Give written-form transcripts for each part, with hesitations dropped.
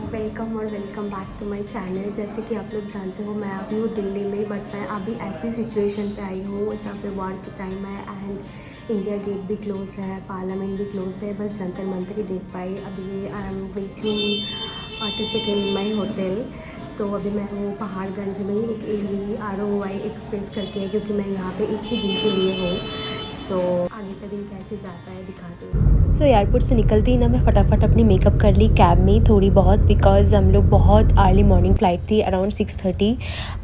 Welcome back to my channel. जैसे कि आप लोग जानते हो मैं अभी हूँ दिल्ली में, बट मैं अभी ऐसी सिचुएशन पे आई हूँ जहाँ पे वॉर की टाइम है एंड इंडिया गेट भी क्लोज है, पार्लियामेंट भी क्लोज है, बस जंतर मंतर ही देख पाई। अभी I am waiting to check in my hotel. तो अभी मैं हूँ पहाड़गंज में, एक एली ROY एक्सप्रेस करके है, क्योंकि मैं यहाँ पे एक ही दिन के लिए हूँ। सो आगे का दिन कैसे जाता है दिखाते हैं। एयरपोर्ट से निकलते ही ना मैं फटाफट अपनी मेकअप कर ली कैब में थोड़ी बहुत, बिकॉज़ हम लोग बहुत अर्ली मॉर्निंग फ़्लाइट थी अराउंड 6:30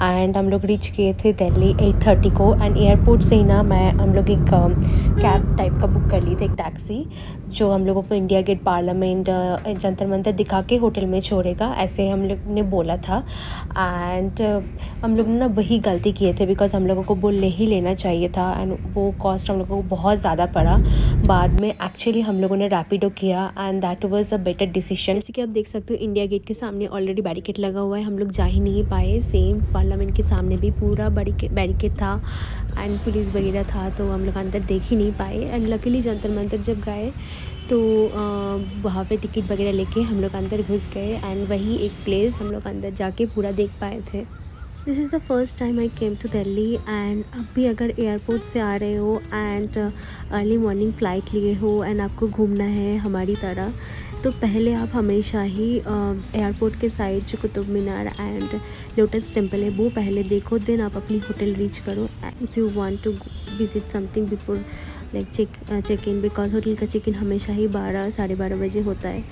एंड हम लोग रीच किए थे दिल्ली 8:30 को। एंड एयरपोर्ट से ही ना हम लोग एक कैब टाइप का बुक कर ली थी, एक टैक्सी, जो हम लोगों को India Gate, parliament, Jantar Mantar दिखा के होटल में छोड़ेगा, ऐसे हम लोग ने बोला था। एंड हम लोग ने ना वही गलती किए थे, बिकॉज़ हम लोगों को वो ले ही लेना चाहिए था एंड वो कॉस्ट हम लोगों को बहुत ज़्यादा पड़ा। बाद में एक्चुअली हम लोगों ने रैपिडो किया and that was a better decision. जैसे कि आप देख सकते हो इंडिया गेट के सामने ऑलरेडी बैरिकेड लगा हुआ है, हम लोग जा ही नहीं पाए। सेम पार्लियामेंट के सामने भी पूरा बैरिकेड था एंड पुलिस वगैरह था, तो हम लोग अंदर देख ही नहीं पाए। एंड लकीली जंतर मंतर जब गए तो वहाँ पे टिकट वगैरह लेके हम लोग अंदर घुस गए एंड वही एक प्लेस हम लोग अंदर जाके पूरा देख पाए थे। This is the first time I came to Delhi and अब भी अगर एयरपोर्ट से आ रहे हो एंड अर्ली मॉर्निंग फ़्लाइट लिए हो एंड आपको घूमना है हमारी तरह, तो पहले आप हमेशा ही एयरपोर्ट के साइड जो Qutub Minar and Lotus Temple है वो पहले देखो, देन आप अपनी होटल रीच करो। If you want to visit something before like check in, because hotel का चेक इन हमेशा ही 12-12:30 बजे होता है।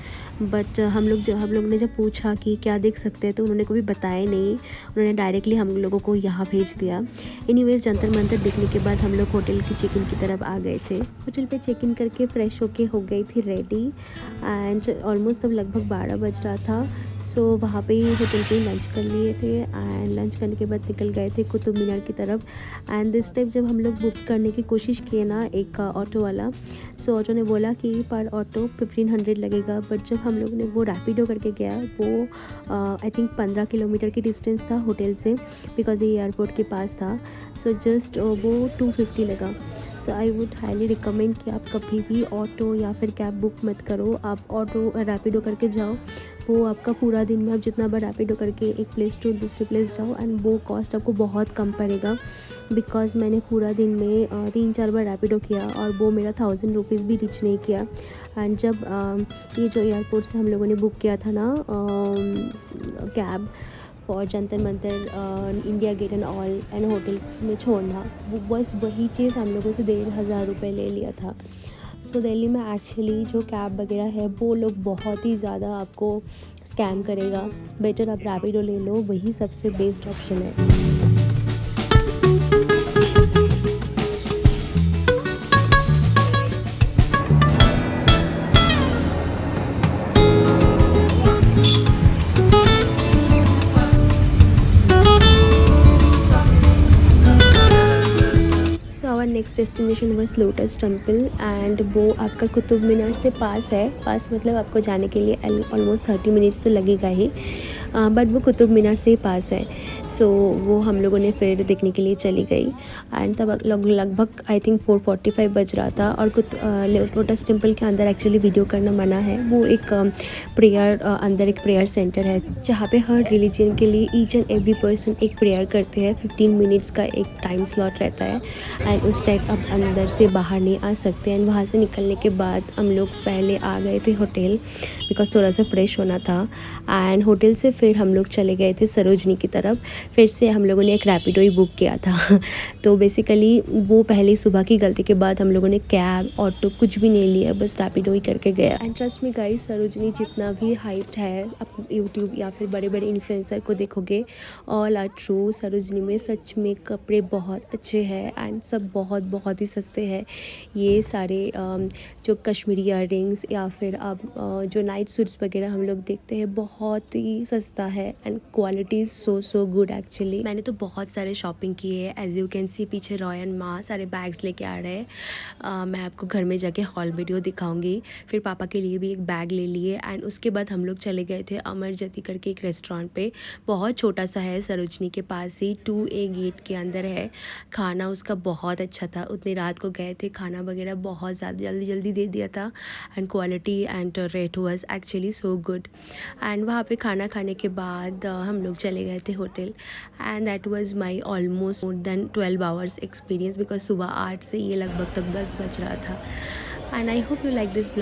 बट हम लोग ने जब पूछा कि क्या देख सकते हैं, तो उन्होंने कभी बताया नहीं, उन्होंने डायरेक्टली हम लोगों को यहाँ भेज दिया। एनीवेज जंतर मंतर देखने के बाद हम लोग होटल की चेक इन की तरफ आ गए थे। होटल पे चेक इन करके फ़्रेश होके हो गई थी रेडी एंड ऑलमोस्ट तब लगभग 12 बज रहा था। सो वहाँ पे ही होटल पे लंच कर लिए थे एंड लंच करने के बाद निकल गए थे कुतुब मीनार की तरफ। एंड दिस टाइम जब हम लोग बुक करने की कोशिश किए ना एक ऑटो वाला, सो ऑटो ने बोला कि पर ऑटो 1500 लगेगा। बट जब हम लोग ने वो रैपिडो करके गया, वो आई थिंक 15 किलोमीटर की डिस्टेंस था होटल से, बिकॉज ये एयरपोर्ट के पास था। सो जस्ट वो 250 लगा। सो आई वुड हाईली रिकमेंड कि आप कभी भी ऑटो या फिर कैब बुक मत करो, आप ऑटो रैपिडो करके जाओ। वो आपका पूरा दिन में आप जितना बार रैपिडो करके एक प्लेस टू दूसरी प्लेस जाओ एंड वो कॉस्ट आपको बहुत कम पड़ेगा। बिकॉज़ मैंने पूरा दिन में 3-4 बार रैपिडो किया और वो मेरा 1000 रुपीज़ भी रीच नहीं किया। एंड जब ये जो एयरपोर्ट से हम लोगों ने बुक किया था ना cab for Jantar Mantar, India Gate and all and hotel में छोड़ना, वो बस वही चीज़ हम लोगों से 1500 रुपये ले लिया था। सो दिल्ली में एक्चुअली जो कैब वगैरह है वो लोग बहुत ही ज़्यादा आपको स्कैम करेगा। बेटर आप रैपिडो ले लो, वही सबसे बेस्ट ऑप्शन है। So our next destination was Lotus Temple and वो आपका कुतुब मीनार से पास है। पास मतलब आपको जाने के लिए ऑलमोस्ट 30 मिनट्स तो लगेगा ही, बट वो कुतुब मीनार से ही पास है। सो वो हम लोगों ने फिर देखने के लिए चली गई एंड तब लगभग आई थिंक 4:45 बज रहा था। और लोटस टेम्पल के अंदर एक्चुअली वीडियो करना मना है। वो एक अंदर एक प्रेयर सेंटर है जहाँ पे हर रिलीजन के लिए ईच एंड एवरी पर्सन एक प्रेयर करते हैं। 15 मिनट्स का एक टाइम स्लॉट रहता है एंड उस टाइम आप अंदर से बाहर नहीं आ सकते। एंड वहाँ से निकलने के बाद हम लोग पहले आ गए थे होटल, बिकॉज थोड़ा सा फ्रेश होना था। एंड होटल से फिर हम लोग चले गए थे सरोजनी की तरफ। फिर से हम लोगों ने एक रैपिडो ही बुक किया था तो बेसिकली वो पहली सुबह की गलती के बाद हम लोगों ने कैब ऑटो कुछ भी नहीं लिया, बस रैपिडो ही करके गया। And trust me guys, Sarojini जितना भी हाइप्ड है, आप यूट्यूब या फिर बड़े बड़े इन्फ्लुएंसर को देखोगे, ऑल आर ट्रू। सरोजनी में सच में कपड़े बहुत अच्छे हैं एंड सब बहुत बहुत ही सस्ते हैं। ये सारे जो कश्मीरी ईयररिंग्स या फिर अब जो नाइट सूट्स वगैरह हम लोग देखते हैं, बहुत ही सस्ता है and quality is so good actually. मैंने तो बहुत सारे शॉपिंग किए हैं, एज यू कैन सी पीछे रॉय एंड माँ सारे बैग्स लेके आ रहे हैं। मैं आपको घर में जाके हॉल वीडियो दिखाऊंगी। फिर पापा के लिए भी एक बैग ले लिए एंड उसके बाद हम लोग चले गए थे अमरजती करके एक रेस्टोरेंट पे। बहुत छोटा सा है, सरोजनी के पास ही 2A गेट के अंदर है। खाना उसका बहुत अच्छा था। था उतनी रात को गए थे, खाना वगैरह बहुत ज़्यादा जल्दी जल्दी दे दिया था and quality and rate was actually so good. And वहाँ पे खाना खाने के बाद हम लोग चले गए थे hotel and that was my almost more than 12 hours experience because सुबह 8 से ये लगभग तब 10 बज रहा था। And I hope you like this blog.